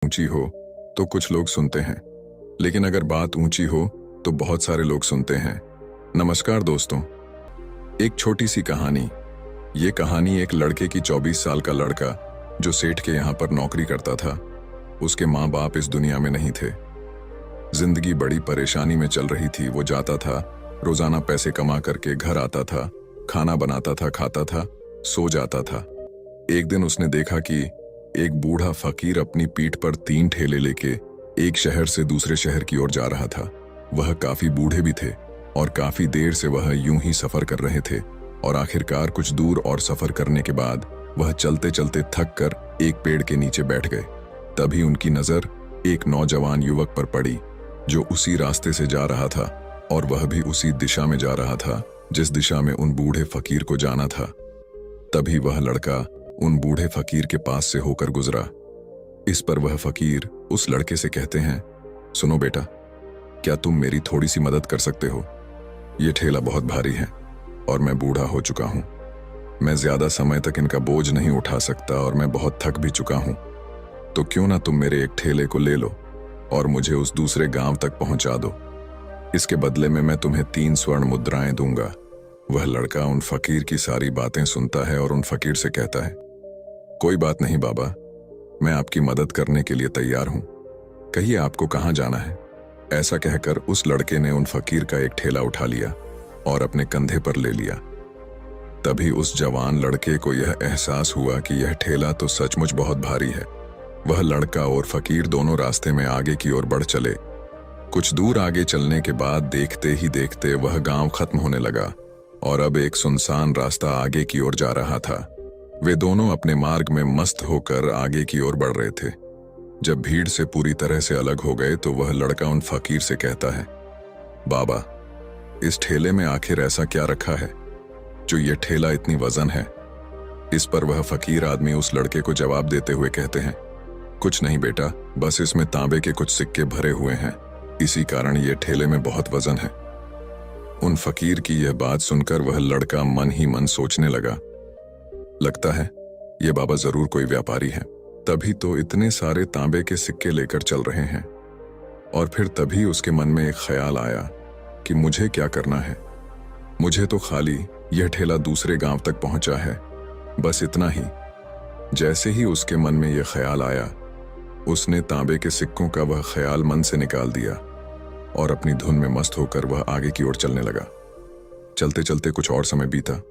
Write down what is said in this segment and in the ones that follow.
ऊंची हो तो कुछ लोग सुनते हैं, लेकिन अगर बात ऊंची हो तो बहुत सारे लोग सुनते हैं। नमस्कार दोस्तों, एक छोटी सी कहानी। ये कहानी एक लड़के की 24 साल का लड़का जो सेठ के यहाँ पर नौकरी करता था। उसके माँ बाप इस दुनिया में नहीं थे। जिंदगी बड़ी परेशानी में चल रही थी। वो जाता था, रोजाना पैसे कमा करके घर आता था, खाना बनाता था, खाता था, सो जाता था। एक दिन उसने देखा कि एक बूढ़ा फकीर अपनी पीठ पर 3 ठेले लेके एक शहर से दूसरे शहर की ओर जा रहा था। वह काफी बूढ़े भी थे और काफी देर से वह यूं ही सफर कर रहे थे, और आखिरकार कुछ दूर और सफर करने के बाद वह चलते चलते थक कर एक पेड़ के नीचे बैठ गए। तभी उनकी नजर एक नौजवान युवक पर पड़ी जो उसी रास्ते से जा रहा था, और वह भी उसी दिशा में जा रहा था जिस दिशा में उन बूढ़े फकीर को जाना था। तभी वह लड़का उन बूढ़े फकीर के पास से होकर गुजरा। इस पर वह फकीर उस लड़के से कहते हैं, सुनो बेटा, क्या तुम मेरी थोड़ी सी मदद कर सकते हो? ये ठेला बहुत भारी है और मैं बूढ़ा हो चुका हूं। मैं ज्यादा समय तक इनका बोझ नहीं उठा सकता और मैं बहुत थक भी चुका हूं। तो क्यों ना तुम मेरे एक ठेले को ले लो और मुझे उस दूसरे गांव तक पहुंचा दो। इसके बदले में मैं तुम्हें 3 स्वर्ण मुद्राएं दूंगा। वह लड़का उन फकीर की सारी बातें सुनता है और उन फकीर से कहता है, कोई बात नहीं बाबा, मैं आपकी मदद करने के लिए तैयार हूं। कहिए आपको कहां जाना है? ऐसा कहकर उस लड़के ने उन फकीर का एक ठेला उठा लिया और अपने कंधे पर ले लिया। तभी उस जवान लड़के को यह एहसास हुआ कि यह ठेला तो सचमुच बहुत भारी है। वह लड़का और फकीर दोनों रास्ते में आगे की ओर बढ़ चले। कुछ दूर आगे चलने के बाद देखते ही देखते वह गांव खत्म होने लगा और अब एक सुनसान रास्ता आगे की ओर जा रहा था। वे दोनों अपने मार्ग में मस्त होकर आगे की ओर बढ़ रहे थे। जब भीड़ से पूरी तरह से अलग हो गए तो वह लड़का उन फकीर से कहता है, बाबा, इस ठेले में आखिर ऐसा क्या रखा है जो ये ठेला इतनी वजन है? इस पर वह फकीर आदमी उस लड़के को जवाब देते हुए कहते हैं, कुछ नहीं बेटा, बस इसमें तांबे के कुछ सिक्के भरे हुए हैं, इसी कारण ये ठेले में बहुत वजन है। उन फकीर की यह बात सुनकर वह लड़का मन ही मन सोचने लगा, लगता है ये बाबा जरूर कोई व्यापारी है, तभी तो इतने सारे तांबे के सिक्के लेकर चल रहे हैं। और फिर तभी उसके मन में एक ख्याल आया कि मुझे क्या करना है। मुझे तो खाली यह ठेला दूसरे गांव तक पहुंचा है, बस इतना ही। जैसे ही उसके मन में यह ख्याल आया, उसने तांबे के सिक्कों का वह ख्याल मन से निकाल दिया और अपनी धुन में मस्त होकर वह आगे की ओर चलने लगा। चलते चलते कुछ और समय बीता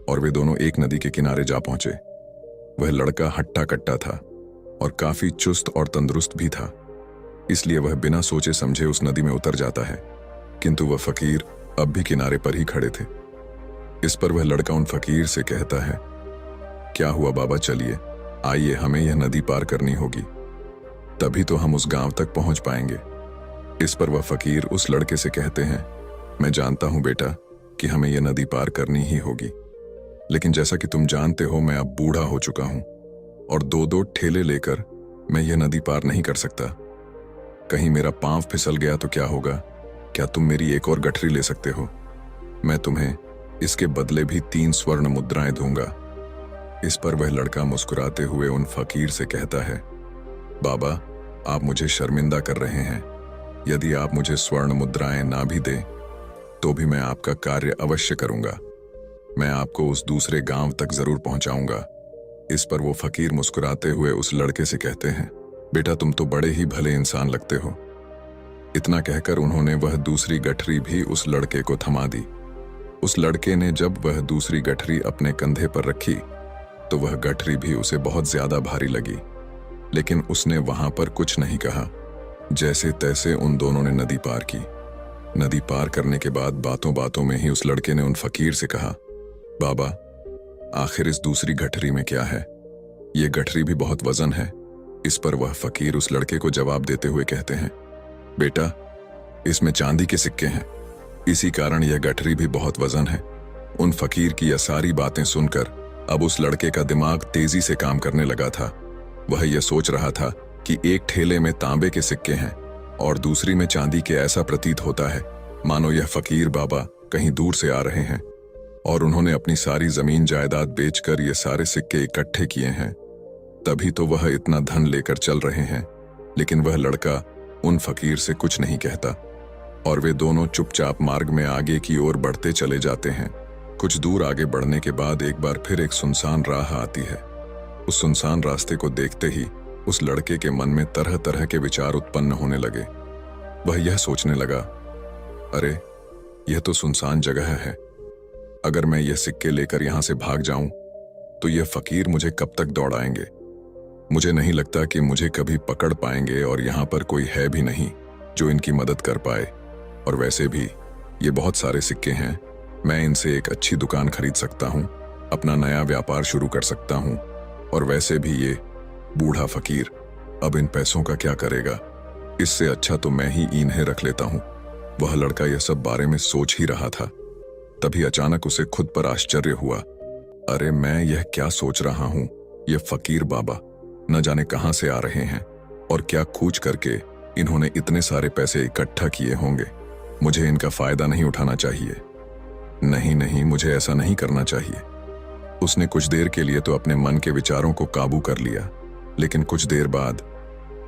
और वे दोनों एक नदी के किनारे जा पहुंचे। वह लड़का हट्टा कट्टा था और काफी चुस्त और तंदुरुस्त भी था, इसलिए वह बिना सोचे समझे उस नदी में उतर जाता है, किंतु वह फकीर अब भी किनारे पर ही खड़े थे। इस पर वह लड़का उन फकीर से कहता है, क्या हुआ बाबा, चलिए आइए, हमें यह नदी पार करनी होगी, तभी तो हम उस गांव तक पहुंच पाएंगे। इस पर वह फकीर उस लड़के से कहते हैं, मैं जानता हूं बेटा कि हमें यह नदी पार करनी ही होगी, लेकिन जैसा कि तुम जानते हो मैं अब बूढ़ा हो चुका हूं और 2-2 ठेले लेकर मैं यह नदी पार नहीं कर सकता। कहीं मेरा पांव फिसल गया तो क्या होगा? क्या तुम मेरी एक और गठरी ले सकते हो? मैं तुम्हें इसके बदले भी 3 स्वर्ण मुद्राएं दूंगा। इस पर वह लड़का मुस्कुराते हुए उन फकीर से कहता है, बाबा, आप मुझे शर्मिंदा कर रहे हैं। यदि आप मुझे स्वर्ण मुद्राएं ना भी दें तो भी मैं आपका कार्य अवश्य करूंगा। मैं आपको उस दूसरे गांव तक जरूर पहुंचाऊंगा। इस पर वो फकीर मुस्कुराते हुए उस लड़के से कहते हैं, बेटा, तुम तो बड़े ही भले इंसान लगते हो। इतना कहकर उन्होंने वह दूसरी गठरी भी उस लड़के को थमा दी। उस लड़के ने जब वह दूसरी गठरी अपने कंधे पर रखी तो वह गठरी भी उसे बहुत ज्यादा भारी लगी, लेकिन उसने वहां पर कुछ नहीं कहा। जैसे तैसे उन दोनों ने नदी पार की। नदी पार करने के बाद बातों बातों में ही उस लड़के ने उन फकीर से कहा, बाबा, आखिर इस दूसरी गठरी में क्या है? ये गठरी भी बहुत वजन है। इस पर वह फकीर उस लड़के को जवाब देते हुए कहते हैं, बेटा, इसमें चांदी के सिक्के हैं, इसी कारण यह गठरी भी बहुत वजन है। उन फकीर की यह सारी बातें सुनकर अब उस लड़के का दिमाग तेजी से काम करने लगा था। वह यह सोच रहा था कि एक ठेले में तांबे के सिक्के हैं और दूसरी में चांदी के। ऐसा प्रतीत होता है मानो यह फकीर बाबा कहीं दूर से आ रहे हैं और उन्होंने अपनी सारी जमीन जायदाद बेचकर ये सारे सिक्के इकट्ठे किए हैं। तभी तो वह इतना धन लेकर चल रहे हैं। लेकिन वह लड़का उन फकीर से कुछ नहीं कहता और वे दोनों चुपचाप मार्ग में आगे की ओर बढ़ते चले जाते हैं। कुछ दूर आगे बढ़ने के बाद एक बार फिर एक सुनसान राह आती है। उस सुनसान रास्ते को देखते ही उस लड़के के मन में तरह तरह के विचार उत्पन्न होने लगे। वह यह सोचने लगा, अरे यह तो सुनसान जगह है। अगर मैं यह सिक्के लेकर यहां से भाग जाऊं तो यह फकीर मुझे कब तक दौड़ाएंगे। मुझे नहीं लगता कि मुझे कभी पकड़ पाएंगे और यहां पर कोई है भी नहीं जो इनकी मदद कर पाए। और वैसे भी ये बहुत सारे सिक्के हैं, मैं इनसे एक अच्छी दुकान खरीद सकता हूं, अपना नया व्यापार शुरू कर सकता हूं। और वैसे भी ये बूढ़ा फकीर अब इन पैसों का क्या करेगा। इससे अच्छा तो मैं ही इन्हें रख लेता हूं। वह लड़का यह सब बारे में सोच ही रहा था, तभी अचानक उसे खुद पर आश्चर्य हुआ। अरे मैं यह क्या सोच रहा हूं, यह फकीर बाबा न जाने कहां से आ रहे हैं और क्या खोज करके इन्होंने इतने सारे पैसे इकट्ठा किए होंगे। मुझे इनका फायदा नहीं उठाना चाहिए। नहीं नहीं, मुझे ऐसा नहीं करना चाहिए। उसने कुछ देर के लिए तो अपने मन के विचारों को काबू कर लिया, लेकिन कुछ देर बाद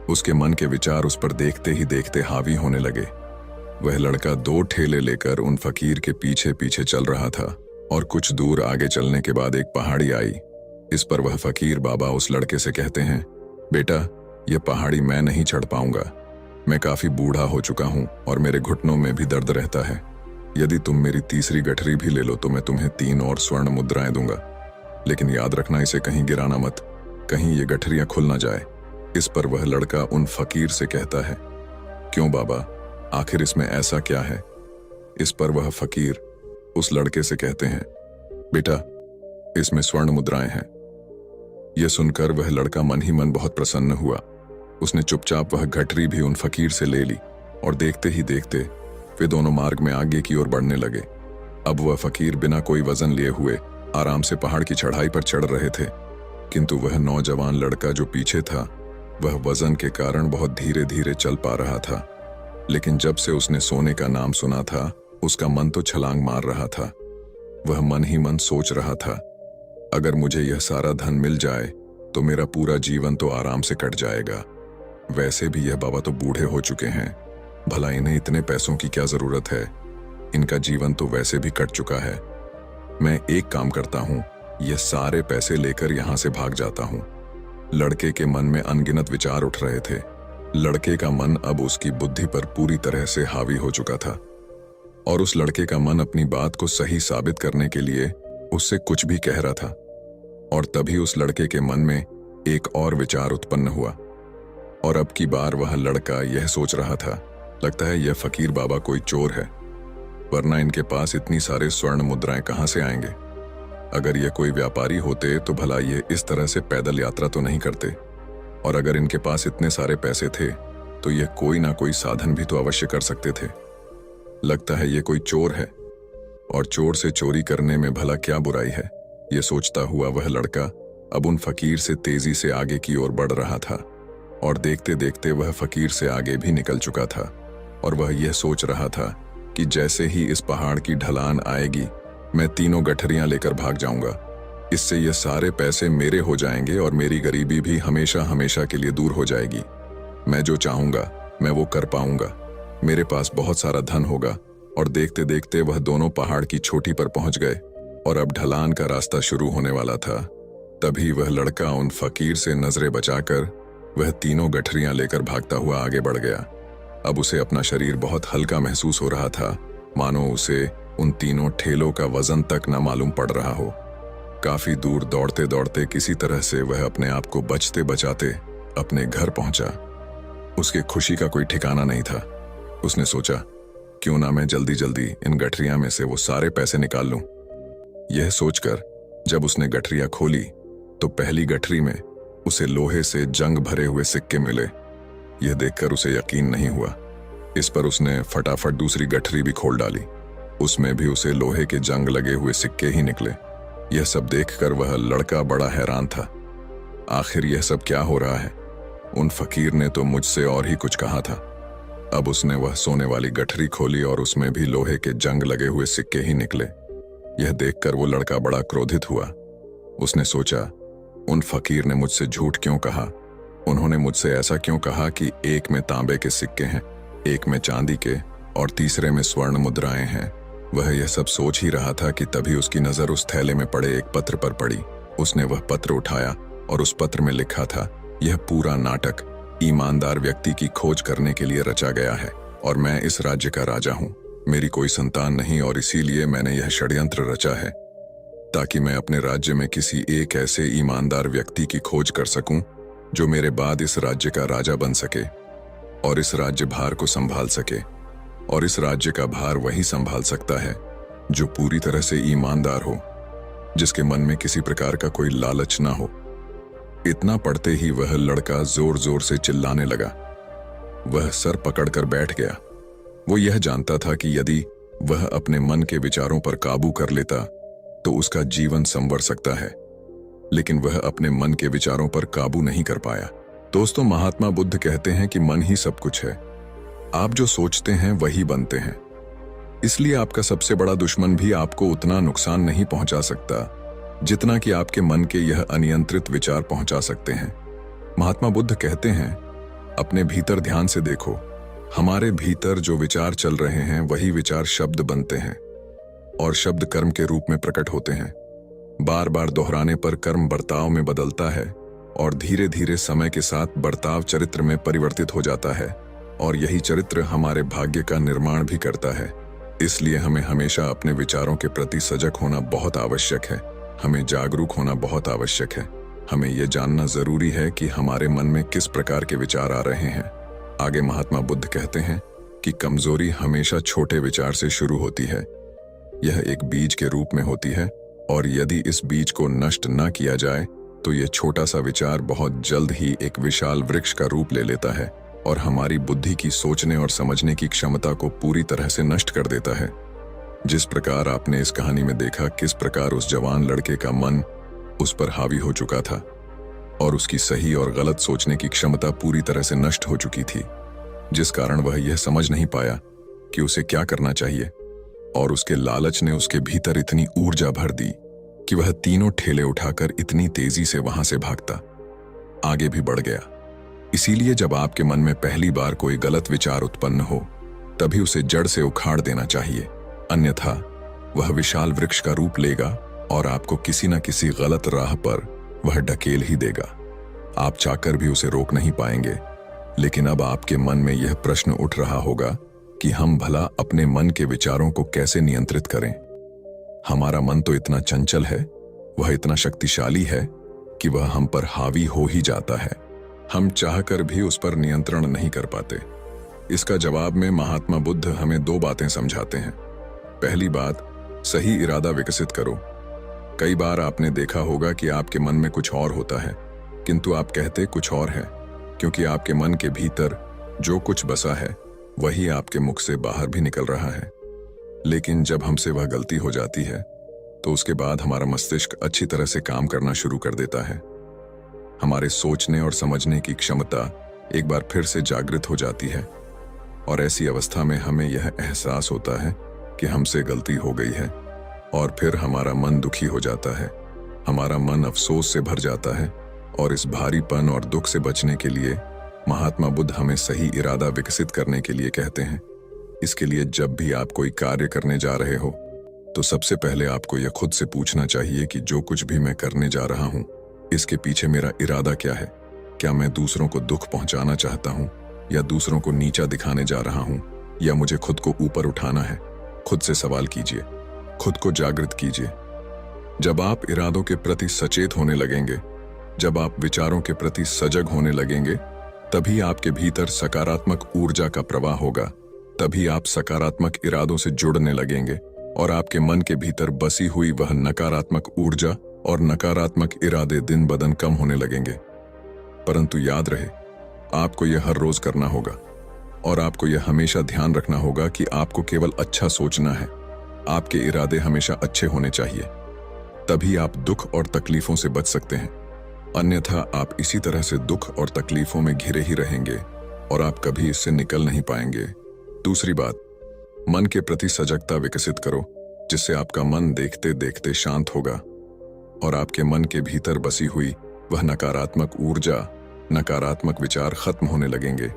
उसके मन के विचार उस पर देखते ही देखते हावी होने लगे। वह लड़का 2 ठेले लेकर उन फकीर के पीछे पीछे चल रहा था और कुछ दूर आगे चलने के बाद एक पहाड़ी आई। इस पर वह फकीर बाबा उस लड़के से कहते हैं, बेटा यह पहाड़ी मैं नहीं चढ़ पाऊंगा। मैं काफी बूढ़ा हो चुका हूं और मेरे घुटनों में भी दर्द रहता है। यदि तुम मेरी तीसरी गठरी भी ले लो तो मैं तुम्हें 3 और स्वर्ण मुद्राएं दूंगा, लेकिन याद रखना इसे कहीं गिराना मत, कहीं ये गठरियां खुल ना जाए। इस पर वह लड़का उन फकीर से कहता है, क्यों बाबा, आखिर इसमें ऐसा क्या है। इस पर वह फकीर उस लड़के से कहते हैं, बेटा इसमें स्वर्ण मुद्राएं हैं। यह सुनकर वह लड़का मन ही मन बहुत प्रसन्न हुआ। उसने चुपचाप वह गठरी भी उन फकीर से ले ली और देखते ही देखते वे दोनों मार्ग में आगे की ओर बढ़ने लगे। अब वह फकीर बिना कोई वजन लिए हुए आराम से पहाड़ की चढ़ाई पर चढ़ रहे थे, किंतु वह नौजवान लड़का जो पीछे था वह वजन के कारण बहुत धीरे धीरे चल पा रहा था। लेकिन जब से उसने सोने का नाम सुना था उसका मन तो छलांग मार रहा था। वह मन ही मन सोच रहा था, अगर मुझे यह सारा धन मिल जाए तो मेरा पूरा जीवन तो आराम से कट जाएगा। वैसे भी यह बाबा तो बूढ़े हो चुके हैं, भला इन्हें इतने पैसों की क्या जरूरत है। इनका जीवन तो वैसे भी कट चुका है। मैं एक काम करता हूं, यह सारे पैसे लेकर यहां से भाग जाता हूं। लड़के के मन में अनगिनत विचार उठ रहे थे। लड़के का मन अब उसकी बुद्धि पर पूरी तरह से हावी हो चुका था और उस लड़के का मन अपनी बात को सही साबित करने के लिए उससे कुछ भी कह रहा था। और तभी उस लड़के के मन में एक और विचार उत्पन्न हुआ और अब की बार वह लड़का यह सोच रहा था, लगता है यह फकीर बाबा कोई चोर है, वरना इनके पास इतनी सारे स्वर्ण मुद्राएं कहां से आएंगे। अगर ये कोई व्यापारी होते तो भला ये इस तरह से पैदल यात्रा तो नहीं करते, और अगर इनके पास इतने सारे पैसे थे तो ये कोई ना कोई साधन भी तो अवश्य कर सकते थे। लगता है ये कोई चोर है और चोर से चोरी करने में भला क्या बुराई है। ये सोचता हुआ वह लड़का अब उन फकीर से तेजी से आगे की ओर बढ़ रहा था और देखते देखते वह फकीर से आगे भी निकल चुका था। और वह यह सोच रहा था कि जैसे ही इस पहाड़ की ढलान आएगी मैं 3 गठरियां लेकर भाग जाऊंगा। इससे ये सारे पैसे मेरे हो जाएंगे और मेरी गरीबी भी हमेशा हमेशा के लिए दूर हो जाएगी। मैं जो चाहूंगा मैं वो कर पाऊंगा। मेरे पास बहुत सारा धन होगा। और देखते देखते वह दोनों पहाड़ की चोटी पर पहुंच गए और अब ढलान का रास्ता शुरू होने वाला था। तभी वह लड़का उन फकीर से नजरें बचाकर वह 3 गठरियां लेकर भागता हुआ आगे बढ़ गया। अब उसे अपना शरीर बहुत हल्का महसूस हो रहा था, मानो उसे उन 3 ठेलों का वजन तक न मालूम पड़ रहा हो। काफी दूर दौड़ते दौड़ते किसी तरह से वह अपने आप को बचते बचाते अपने घर पहुंचा। उसके खुशी का कोई ठिकाना नहीं था। उसने सोचा, क्यों ना मैं जल्दी जल्दी इन गठरियां में से वो सारे पैसे निकाल लूं। यह सोचकर जब उसने गठरियां खोली तो पहली गठरी में उसे लोहे से जंग भरे हुए सिक्के मिले। यह देखकर उसे यकीन नहीं हुआ। इस पर उसने फटाफट दूसरी गठरी भी खोल डाली। उसमें भी उसे लोहे के जंग लगे हुए सिक्के ही निकले। यह सब देखकर वह लड़का बड़ा हैरान था। आखिर यह सब क्या हो रहा है? उन फकीर ने तो मुझसे और ही कुछ कहा था। अब उसने वह सोने वाली गठरी खोली और उसमें भी लोहे के जंग लगे हुए सिक्के ही निकले। यह देखकर वो लड़का बड़ा क्रोधित हुआ। उसने सोचा, उन फकीर ने मुझसे झूठ क्यों कहा? उन्होंने मुझसे ऐसा क्यों कहा कि एक में तांबे के सिक्के हैं, एक में चांदी के और तीसरे में स्वर्ण मुद्राएं हैं? वह यह सब सोच ही रहा था कि तभी उसकी नजर उस थैले में पड़े एक पत्र पर पड़ी। उसने वह पत्र उठाया और उस पत्र में लिखा था, यह पूरा नाटक ईमानदार व्यक्ति की खोज करने के लिए रचा गया है और मैं इस राज्य का राजा हूं। मेरी कोई संतान नहीं और इसीलिए मैंने यह षड्यंत्र रचा है ताकि मैं अपने राज्य में किसी एक ऐसे ईमानदार व्यक्ति की खोज कर सकूं जो मेरे बाद इस राज्य का राजा बन सके और इस राज्य भार को संभाल सके। और इस राज्य का भार वही संभाल सकता है जो पूरी तरह से ईमानदार हो, जिसके मन में किसी प्रकार का कोई लालच ना हो। इतना पढ़ते ही वह लड़का जोर जोर से चिल्लाने लगा। वह सर पकड़कर बैठ गया। वो यह जानता था कि यदि वह अपने मन के विचारों पर काबू कर लेता तो उसका जीवन संवर सकता है, लेकिन वह अपने मन के विचारों पर काबू नहीं कर पाया। दोस्तों, महात्मा बुद्ध कहते हैं कि मन ही सब कुछ है। आप जो सोचते हैं वही बनते हैं। इसलिए आपका सबसे बड़ा दुश्मन भी आपको उतना नुकसान नहीं पहुंचा सकता जितना कि आपके मन के यह अनियंत्रित विचार पहुंचा सकते हैं। महात्मा बुद्ध कहते हैं, अपने भीतर ध्यान से देखो। हमारे भीतर जो विचार चल रहे हैं वही विचार शब्द बनते हैं और शब्द कर्म के रूप में प्रकट होते हैं। बार बार दोहराने पर कर्म बर्ताव में बदलता है और धीरे धीरे समय के साथ बर्ताव चरित्र में परिवर्तित हो जाता है और यही चरित्र हमारे भाग्य का निर्माण भी करता है। इसलिए हमें हमेशा अपने विचारों के प्रति सजग होना बहुत आवश्यक है। हमें जागरूक होना बहुत आवश्यक है। हमें यह जानना जरूरी है कि हमारे मन में किस प्रकार के विचार आ रहे हैं। आगे महात्मा बुद्ध कहते हैं कि कमजोरी हमेशा छोटे विचार से शुरू होती है। यह एक बीज के रूप में होती है और यदि इस बीज को नष्ट न किया जाए तो यह छोटा सा विचार बहुत जल्द ही एक विशाल वृक्ष का रूप ले लेता है और हमारी बुद्धि की सोचने और समझने की क्षमता को पूरी तरह से नष्ट कर देता है। जिस प्रकार आपने इस कहानी में देखा किस प्रकार उस जवान लड़के का मन उस पर हावी हो चुका था और उसकी सही और गलत सोचने की क्षमता पूरी तरह से नष्ट हो चुकी थी, जिस कारण वह यह समझ नहीं पाया कि उसे क्या करना चाहिए और उसके लालच ने उसके भीतर इतनी ऊर्जा भर दी कि वह तीनों ठेले उठाकर इतनी तेजी से वहां से भागता आगे भी बढ़ गया। इसीलिए जब आपके मन में पहली बार कोई गलत विचार उत्पन्न हो तभी उसे जड़ से उखाड़ देना चाहिए, अन्यथा वह विशाल वृक्ष का रूप लेगा और आपको किसी न किसी गलत राह पर वह ढकेल ही देगा। आप चाहकर भी उसे रोक नहीं पाएंगे। लेकिन अब आपके मन में यह प्रश्न उठ रहा होगा कि हम भला अपने मन के विचारों को कैसे नियंत्रित करें। हमारा मन तो इतना चंचल है, वह इतना शक्तिशाली है कि वह हम पर हावी हो ही जाता है। हम चाहकर भी उस पर नियंत्रण नहीं कर पाते। इसका जवाब में महात्मा बुद्ध हमें दो बातें समझाते हैं। पहली बात, सही इरादा विकसित करो। कई बार आपने देखा होगा कि आपके मन में कुछ और होता है किंतु आप कहते कुछ और है, क्योंकि आपके मन के भीतर जो कुछ बसा है वही आपके मुख से बाहर भी निकल रहा है। लेकिन जब हमसे वह गलती हो जाती है तो उसके बाद हमारा मस्तिष्क अच्छी तरह से काम करना शुरू कर देता है। हमारे सोचने और समझने की क्षमता एक बार फिर से जागृत हो जाती है और ऐसी अवस्था में हमें यह एहसास होता है कि हमसे गलती हो गई है और फिर हमारा मन दुखी हो जाता है। हमारा मन अफसोस से भर जाता है और इस भारीपन और दुख से बचने के लिए महात्मा बुद्ध हमें सही इरादा विकसित करने के लिए कहते हैं। इसके लिए जब भी आप कोई कार्य करने जा रहे हो तो सबसे पहले आपको यह खुद से पूछना चाहिए कि जो कुछ भी मैं करने जा रहा हूं इसके पीछे मेरा इरादा क्या है। क्या मैं दूसरों को दुख पहुंचाना चाहता हूं या दूसरों को नीचा दिखाने जा रहा हूं या मुझे खुद को ऊपर उठाना है। खुद से सवाल कीजिए, खुद को जागृत कीजिए। जब आप इरादों के प्रति सचेत होने लगेंगे, जब आप विचारों के प्रति सजग होने लगेंगे, तभी आपके भीतर सकारात्मक ऊर्जा का प्रवाह होगा। तभी आप सकारात्मक इरादों से जुड़ने लगेंगे और आपके मन के भीतर बसी हुई वह नकारात्मक ऊर्जा और नकारात्मक इरादे दिन ब दिन कम होने लगेंगे। परंतु याद रहे, आपको यह हर रोज करना होगा और आपको यह हमेशा ध्यान रखना होगा कि आपको केवल अच्छा सोचना है। आपके इरादे हमेशा अच्छे होने चाहिए, तभी आप दुख और तकलीफों से बच सकते हैं। अन्यथा आप इसी तरह से दुख और तकलीफों में घिरे ही रहेंगे और आप कभी इससे निकल नहीं पाएंगे। दूसरी बात, मन के प्रति सजगता विकसित करो, जिससे आपका मन देखते देखते शांत होगा और आपके मन के भीतर बसी हुई वह नकारात्मक ऊर्जा, नकारात्मक विचार खत्म होने लगेंगे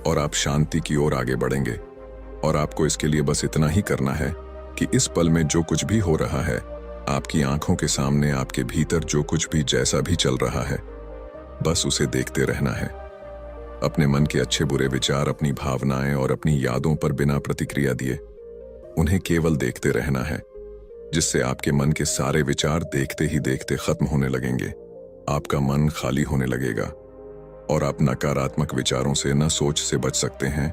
और आप शांति की ओर आगे बढ़ेंगे। और आपको इसके लिए बस इतना ही करना है कि इस पल में जो कुछ भी हो रहा है, आपकी आंखों के सामने, आपके भीतर जो कुछ भी जैसा भी चल रहा है, बस उसे देखते रहना है। अपने मन के अच्छे बुरे विचार, अपनी भावनाएं और अपनी यादों पर बिना प्रतिक्रिया दिए उन्हें केवल देखते रहना है, जिससे आपके मन के सारे विचार देखते ही देखते खत्म होने लगेंगे। आपका मन खाली होने लगेगा और आप नकारात्मक विचारों से, न सोच से बच सकते हैं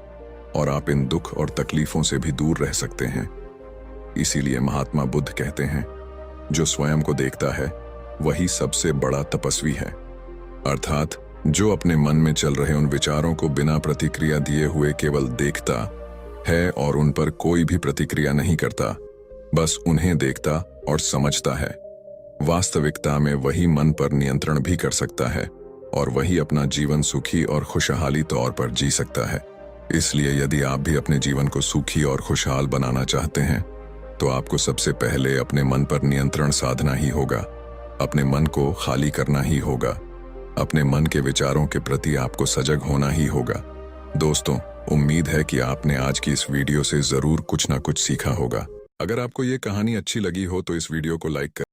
और आप इन दुख और तकलीफों से भी दूर रह सकते हैं। इसीलिए महात्मा बुद्ध कहते हैं, जो स्वयं को देखता है वही सबसे बड़ा तपस्वी है। अर्थात जो अपने मन में चल रहे उन विचारों को बिना प्रतिक्रिया दिए हुए केवल देखता है और उन पर कोई भी प्रतिक्रिया नहीं करता, बस उन्हें देखता और समझता है, वास्तविकता में वही मन पर नियंत्रण भी कर सकता है और वही अपना जीवन सुखी और खुशहाली तौर पर जी सकता है। इसलिए यदि आप भी अपने जीवन को सुखी और खुशहाल बनाना चाहते हैं, तो आपको सबसे पहले अपने मन पर नियंत्रण साधना ही होगा। अपने मन को खाली करना ही होगा। अपने मन के विचारों के प्रति आपको सजग होना ही होगा। दोस्तों, उम्मीद है कि आपने आज की इस वीडियो से जरूर कुछ ना कुछ सीखा होगा। अगर आपको ये कहानी अच्छी लगी हो तो इस वीडियो को लाइक करें।